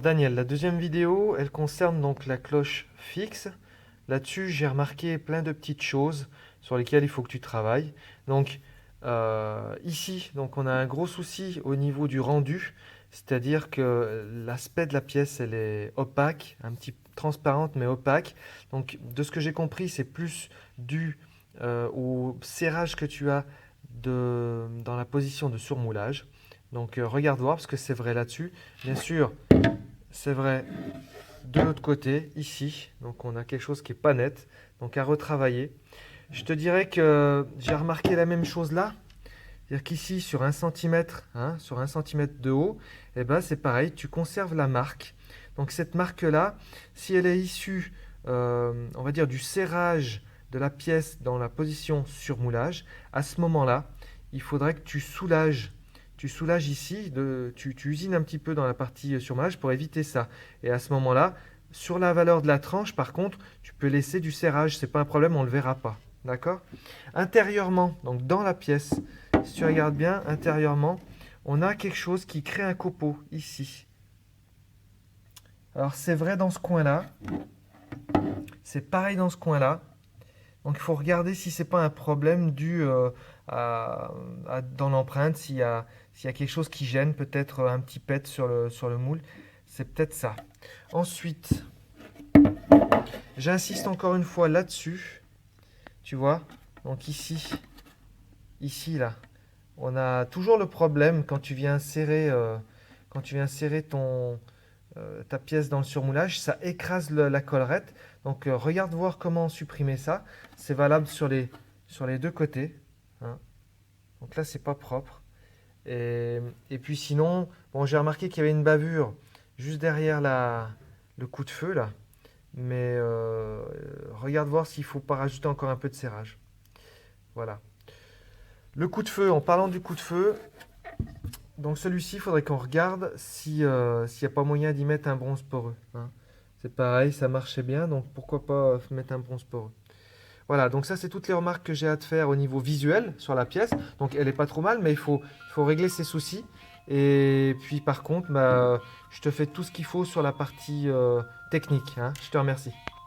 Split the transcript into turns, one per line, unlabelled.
Daniel, la deuxième vidéo, elle concerne donc la cloche fixe. Là-dessus, j'ai remarqué plein de petites choses sur lesquelles il faut que tu travailles. Donc ici, donc on a un gros souci au niveau du rendu, c'est-à-dire que l'aspect de la pièce, elle est opaque, un petit transparente mais opaque. Donc de ce que j'ai compris, c'est plus dû au serrage que tu as dans la position de surmoulage. Donc regarde voir parce que c'est vrai là-dessus. Bien sûr, c'est vrai de l'autre côté, ici. Donc on a quelque chose qui n'est pas net, donc à retravailler. Je te dirais que j'ai remarqué la même chose là. C'est-à-dire qu'ici, sur 1 cm, sur 1 cm de haut, eh ben, c'est pareil, tu conserves la marque. Donc cette marque-là, si elle est issue, on va dire, du serrage de la pièce dans la position surmoulage, à ce moment-là, il faudrait que tu soulages ici, tu usines un petit peu dans la partie surmoulage pour éviter ça. Et à ce moment-là, sur la valeur de la tranche, par contre, tu peux laisser du serrage, c'est pas un problème, on ne le verra pas. D'accord? Intérieurement, donc dans la pièce, si tu regardes bien, intérieurement, on a quelque chose qui crée un copeau ici. Alors c'est vrai dans ce coin-là, c'est pareil dans ce coin-là. Donc il faut regarder si c'est pas un problème dû dans l'empreinte, s'il y a quelque chose qui gêne, peut-être un petit pet sur le moule. C'est peut-être ça. Ensuite, j'insiste encore une fois là-dessus. Tu vois? Donc ici là, on a toujours le problème quand tu viens serrer ta pièce dans le surmoulage, ça écrase la collerette. Donc regarde voir comment supprimer ça. C'est valable sur les deux côtés, hein. Donc là, c'est pas propre. Et puis sinon, bon, j'ai remarqué qu'il y avait une bavure juste derrière le coup de feu là. Mais regarde voir s'il ne faut pas rajouter encore un peu de serrage. Voilà. Le coup de feu, en parlant du coup de feu, donc celui-ci, il faudrait qu'on regarde s'il n'y a pas moyen d'y mettre un bronze poreux, hein. C'est pareil, ça marchait bien, donc pourquoi pas mettre un bronze poreux. Voilà, donc ça c'est toutes les remarques que j'ai à te faire au niveau visuel sur la pièce. Donc elle est pas trop mal, mais il faut régler ses soucis. Et puis par contre, bah, je te fais tout ce qu'il faut sur la partie technique, hein. Je te remercie.